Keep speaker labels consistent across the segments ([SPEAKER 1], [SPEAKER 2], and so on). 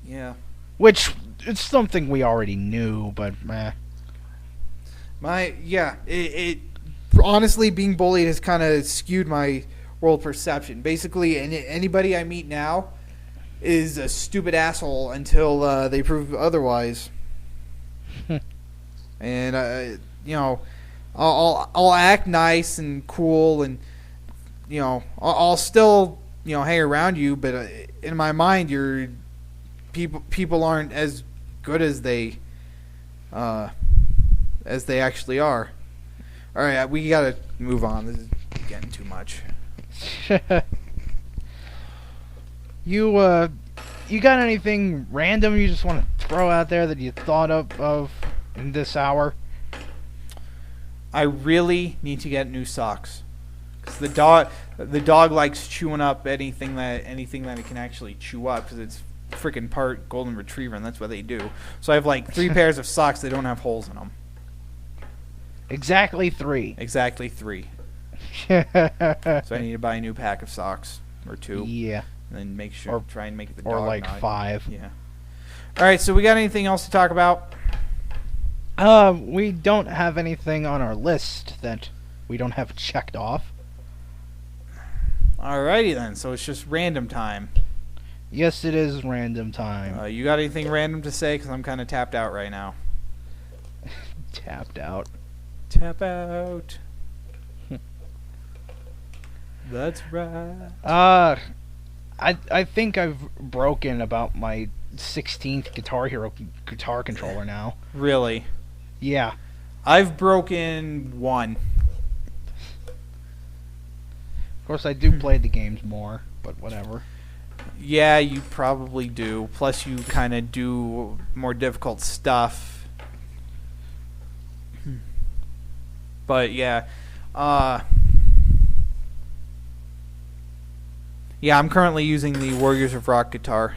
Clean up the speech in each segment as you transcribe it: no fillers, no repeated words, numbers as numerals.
[SPEAKER 1] Yeah.
[SPEAKER 2] Which, it's something we already knew, but meh.
[SPEAKER 1] It honestly, being bullied has kind of skewed my world perception. Basically, anybody I meet now is a stupid asshole until they prove otherwise. And I'll act nice and cool, and I'll still hang around you, but in my mind, people aren't as good as they actually are. All right, we gotta move on. This is getting too much.
[SPEAKER 2] You got anything random you just want to throw out there that you thought of in this hour?
[SPEAKER 1] I really need to get new socks, because the dog likes chewing up anything that it can actually chew up, because it's freaking part golden retriever, and that's what they do. So I have like 3 pairs of socks that don't have holes in them.
[SPEAKER 2] Exactly 3.
[SPEAKER 1] Exactly 3. So I need to buy a new pack of socks, or 2.
[SPEAKER 2] Yeah.
[SPEAKER 1] And then try and make the dog
[SPEAKER 2] or like
[SPEAKER 1] not.
[SPEAKER 2] 5.
[SPEAKER 1] Yeah. All right. So we got anything else to talk about?
[SPEAKER 2] We don't have anything on our list that we don't have checked off.
[SPEAKER 1] Alrighty then. So it's just random time.
[SPEAKER 2] Yes, it is random time.
[SPEAKER 1] You got anything random to say? Because I'm kind of tapped out right now.
[SPEAKER 2] Tapped out.
[SPEAKER 1] Tap out. That's right.
[SPEAKER 2] I think I've broken about my 16th Guitar Hero guitar controller now.
[SPEAKER 1] Really?
[SPEAKER 2] Yeah.
[SPEAKER 1] I've broken 1.
[SPEAKER 2] Of course, I do play the games more, but whatever.
[SPEAKER 1] Yeah, you probably do. Plus, you kind of do more difficult stuff. But yeah, I'm currently using the Warriors of Rock guitar,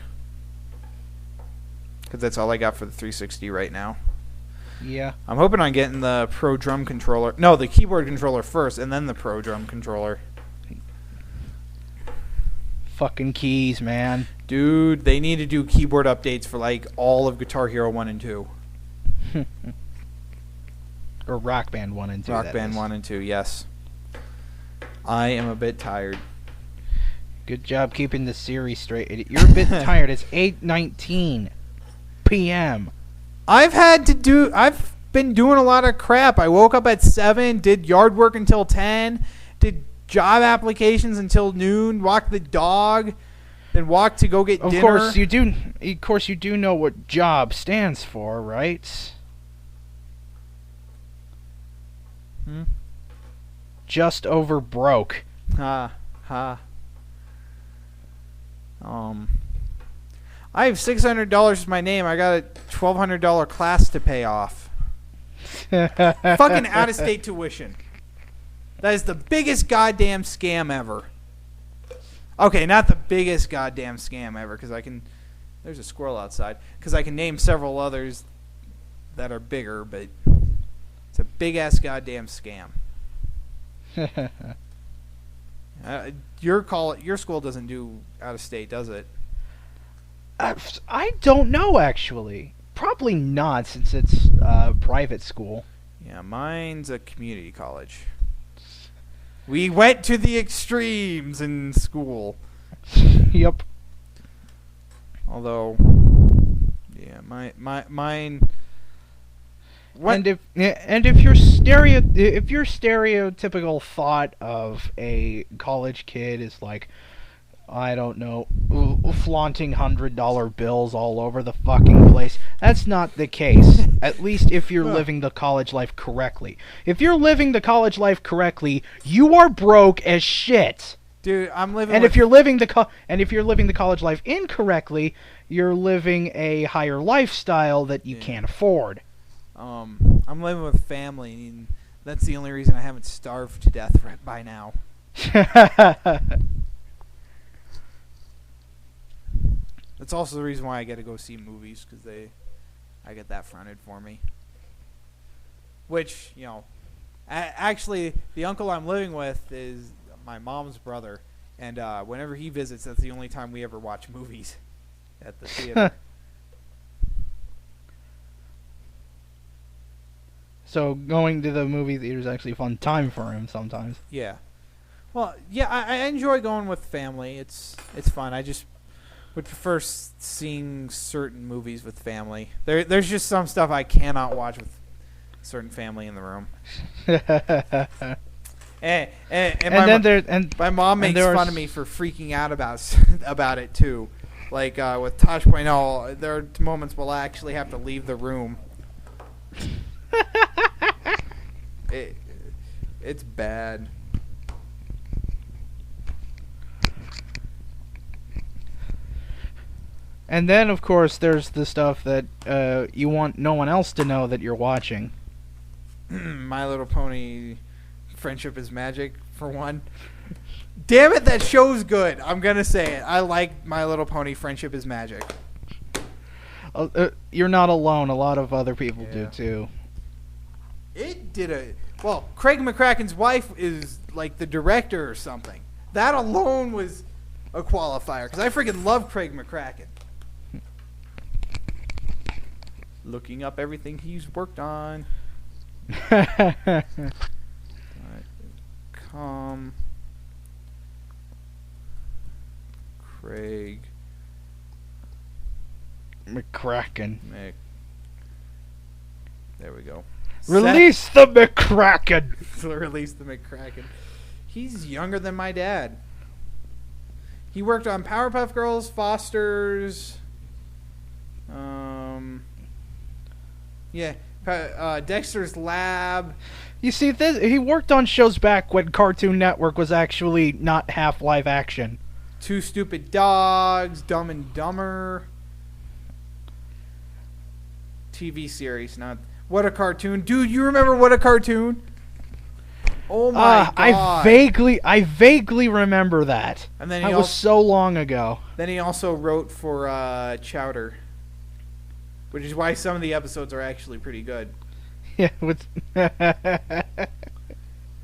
[SPEAKER 1] because that's all I got for the 360 right now.
[SPEAKER 2] Yeah.
[SPEAKER 1] I'm hoping on getting the Pro Drum controller. No, the keyboard controller first, and then the Pro Drum controller.
[SPEAKER 2] Fucking keys, man.
[SPEAKER 1] Dude, they need to do keyboard updates for like all of Guitar Hero 1 and 2.
[SPEAKER 2] Or Rock Band 1 and 2.
[SPEAKER 1] Rock Band 1 and 2, yes. I am a bit tired.
[SPEAKER 2] Good job keeping the series straight. You're a bit tired. It's 8:19 p.m.
[SPEAKER 1] I've been doing a lot of crap. I woke up at 7, did yard work until 10, did job applications until noon, walked the dog, then walked to go get dinner.
[SPEAKER 2] Of course you do know what job stands for, right? Just over broke.
[SPEAKER 1] I have $600 as my name. I got a $1,200 class to pay off. Fucking out-of-state tuition. That is the biggest goddamn scam ever. Okay, not the biggest goddamn scam ever, because there's a squirrel outside, because I can name several others that are bigger, but it's a big-ass goddamn scam. Your school doesn't do out-of-state, does it?
[SPEAKER 2] I don't know, actually. Probably not, since it's private school.
[SPEAKER 1] Yeah, mine's a community college. We went to the extremes in school.
[SPEAKER 2] Yep.
[SPEAKER 1] Although, yeah, mine. What?
[SPEAKER 2] And if your stereotypical thought of a college kid is like, I don't know, flaunting $100 bills all over the fucking place, that's not the case. At least if you're living the college life correctly. If you're living the college life correctly, you are broke as shit.
[SPEAKER 1] Dude, I'm living.
[SPEAKER 2] And if you're living the college life incorrectly, you're living a higher lifestyle that you can't afford.
[SPEAKER 1] I'm living with family, and that's the only reason I haven't starved to death right by now. That's also the reason why I get to go see movies, because I get that fronted for me. Which, actually, the uncle I'm living with is my mom's brother, and whenever he visits, that's the only time we ever watch movies at the theater.
[SPEAKER 2] So going to the movie theater is actually a fun time for him sometimes.
[SPEAKER 1] Yeah. Well, yeah, I enjoy going with family. It's fun. I just would prefer seeing certain movies with family. There's just some stuff I cannot watch with certain family in the room. and my mom makes fun of me for freaking out about it too. Like with Tosh Point oh, there are moments where I actually have to leave the room. It's bad.
[SPEAKER 2] And then, of course, there's the stuff that you want no one else to know that you're watching.
[SPEAKER 1] My Little Pony, Friendship is Magic, for one. Damn it, that show's good. I'm going to say it. I like My Little Pony, Friendship is Magic.
[SPEAKER 2] You're not alone. A lot of other people do, too.
[SPEAKER 1] It did well, Craig McCracken's wife is, like, the director or something. That alone was a qualifier, because I freaking love Craig McCracken. Looking up everything he's worked on. Craig
[SPEAKER 2] McCracken.
[SPEAKER 1] There we go.
[SPEAKER 2] Release the McCracken.
[SPEAKER 1] Release the McCracken. He's younger than my dad. He worked on Powerpuff Girls, Foster's. Dexter's Lab.
[SPEAKER 2] You see, he worked on shows back when Cartoon Network was actually not half live action.
[SPEAKER 1] Two Stupid Dogs, Dumb and Dumber. TV series, not What a Cartoon. Dude, you remember What a Cartoon? Oh my god.
[SPEAKER 2] I vaguely remember that.
[SPEAKER 1] And then
[SPEAKER 2] that was so long ago.
[SPEAKER 1] Then he also wrote for Chowder. Which is why some of the episodes are actually pretty good.
[SPEAKER 2] Yeah.
[SPEAKER 1] But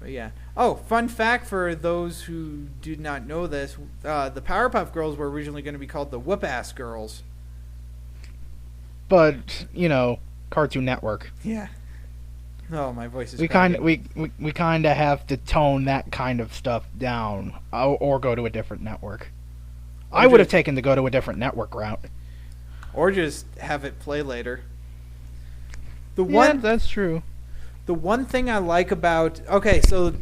[SPEAKER 1] yeah. Oh, fun fact for those who did not know this: the Powerpuff Girls were originally going to be called the Whoop-Ass Girls.
[SPEAKER 2] But Cartoon Network.
[SPEAKER 1] Yeah. Oh, my voice is.
[SPEAKER 2] We kind of have to tone that kind of stuff down, or go to a different network. I would have taken the go to a different network route.
[SPEAKER 1] Or just have it play later.
[SPEAKER 2] That's true.
[SPEAKER 1] The one thing I like about... Okay, so,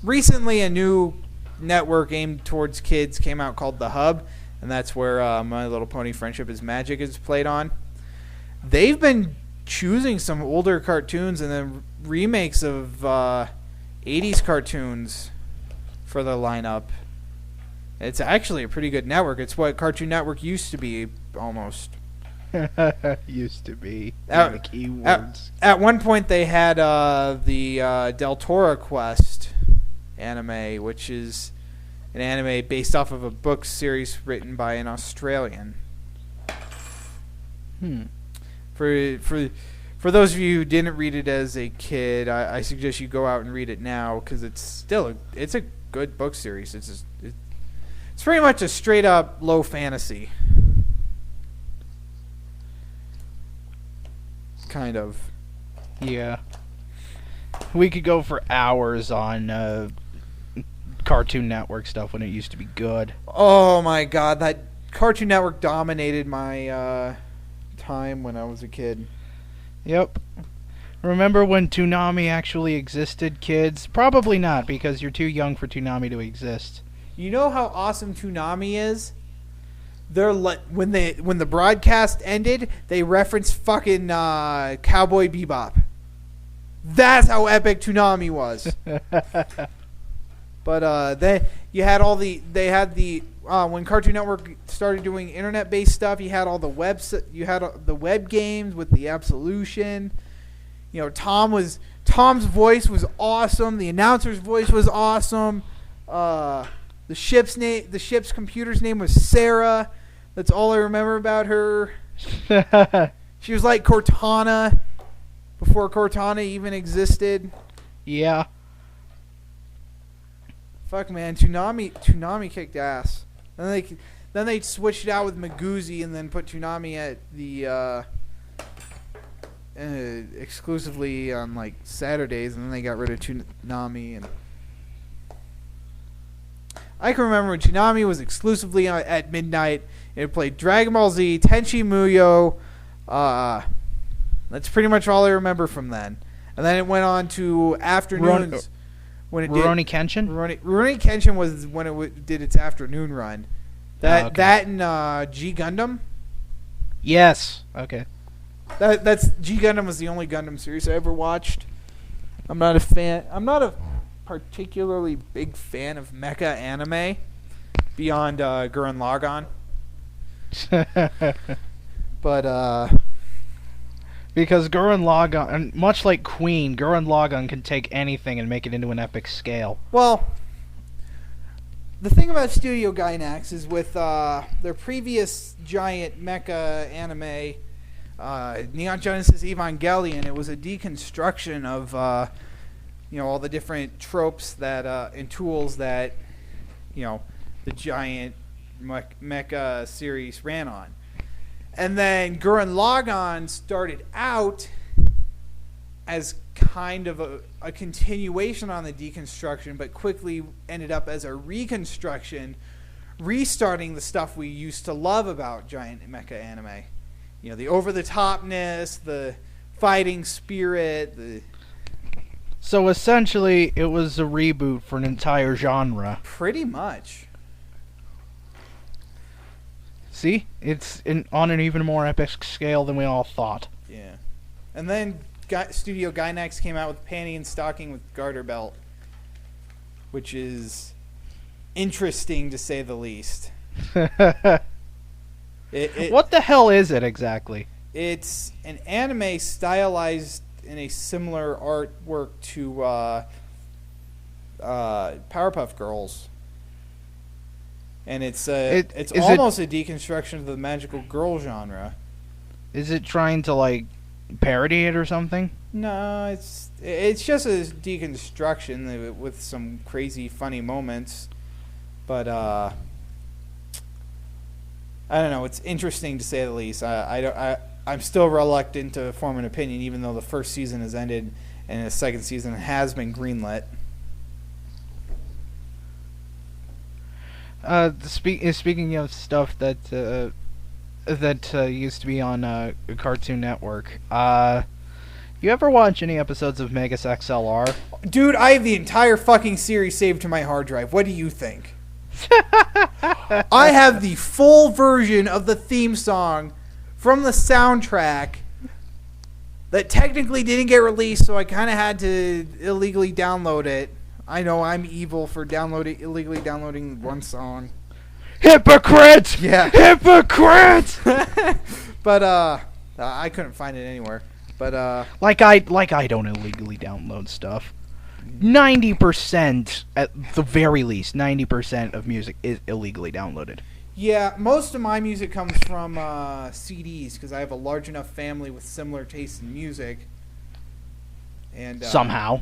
[SPEAKER 1] recently a new network aimed towards kids came out called The Hub, and that's where My Little Pony Friendship is Magic is played on. They've been choosing some older cartoons and then remakes of 80s cartoons for their lineup. It's actually a pretty good network. It's what Cartoon Network used to be, almost.
[SPEAKER 2] Used to be. The keywords.
[SPEAKER 1] At one point, they had the Del Toro Quest anime, which is an anime based off of a book series written by an Australian. For those of you who didn't read it as a kid, I suggest you go out and read it now, because it's a good book series. It's pretty much a straight up low fantasy. Kind of.
[SPEAKER 2] Yeah. We could go for hours on Cartoon Network stuff when it used to be good.
[SPEAKER 1] Oh my god, that Cartoon Network dominated my time when I was a kid.
[SPEAKER 2] Yep. Remember when Toonami actually existed, kids? Probably not, because you're too young for Toonami to exist.
[SPEAKER 1] You know how awesome Toonami is? When the broadcast ended, they referenced fucking Cowboy Bebop. That's how epic Toonami was. But then you had when Cartoon Network started doing internet-based stuff, you had all the the web games with the Absolution. Tom's voice was awesome. The announcer's voice was awesome. The ship's computer's name was Sarah. That's all I remember about her. She was like Cortana before Cortana even existed.
[SPEAKER 2] Yeah.
[SPEAKER 1] Fuck, man, Toonami kicked ass. Then they switched it out with Magoozy and then put Toonami at the exclusively on like Saturdays, and then they got rid of Toonami. And I can remember when Toonami was exclusively at midnight. It played Dragon Ball Z, Tenchi Muyo. That's pretty much all I remember from then. And then it went on to afternoons.
[SPEAKER 2] Rurouni Kenshin?
[SPEAKER 1] Rurouni Kenshin was when it did its afternoon run. That and G Gundam.
[SPEAKER 2] Yes. Okay.
[SPEAKER 1] That's G Gundam was the only Gundam series I ever watched. I'm not a fan. I'm not a particularly big fan of mecha anime beyond Gurren Lagann. But
[SPEAKER 2] because Gurren Lagann, much like Queen, Gurren Lagann can take anything and make it into an epic scale.
[SPEAKER 1] Well, the thing about Studio Gainax is with their previous giant mecha anime, Neon Genesis Evangelion, it was a deconstruction of all the different tropes that and tools that the giant mecha series ran on. And then Gurren Lagann started out as kind of a continuation on the deconstruction, but quickly ended up as a reconstruction, restarting the stuff we used to love about giant mecha anime. The over-the-topness, the fighting spirit.
[SPEAKER 2] So essentially, it was a reboot for an entire genre.
[SPEAKER 1] Pretty much.
[SPEAKER 2] See? It's on an even more epic scale than we all thought.
[SPEAKER 1] Yeah. And then Studio Gainax came out with Panty and Stocking with Garter Belt, which is interesting to say the least.
[SPEAKER 2] What the hell is it exactly?
[SPEAKER 1] It's an anime stylized in a similar artwork to Powerpuff Girls. And it's almost a deconstruction of the magical girl genre.
[SPEAKER 2] Is it trying to parody it or something?
[SPEAKER 1] No, it's just a deconstruction with some crazy funny moments. But I don't know. It's interesting to say the least. I'm still reluctant to form an opinion, even though the first season has ended and the second season has been greenlit.
[SPEAKER 2] Speaking of stuff that used to be on Cartoon Network, you ever watch any episodes of Megas XLR?
[SPEAKER 1] Dude, I have the entire fucking series saved to my hard drive. What do you think? I have the full version of the theme song from the soundtrack that technically didn't get released, so I kind of had to illegally download it. I know I'm evil for illegally downloading one song.
[SPEAKER 2] Hypocrite!
[SPEAKER 1] Yeah.
[SPEAKER 2] Hypocrite!
[SPEAKER 1] But I couldn't find it anywhere. But
[SPEAKER 2] like I don't illegally download stuff. 90%, at the very least, 90% of music is illegally downloaded.
[SPEAKER 1] Yeah, most of my music comes from CDs because I have a large enough family with similar tastes in music. And
[SPEAKER 2] somehow.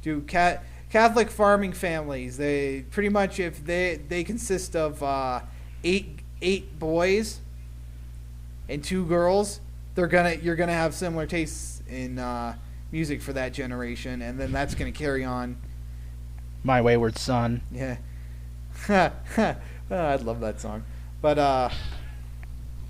[SPEAKER 1] Dude, Catholic farming families, they pretty much, if they consist of eight boys and 2 girls, you're gonna have similar tastes in music for that generation, and then that's gonna carry on.
[SPEAKER 2] My Wayward Son.
[SPEAKER 1] Yeah. Oh, I'd love that song. But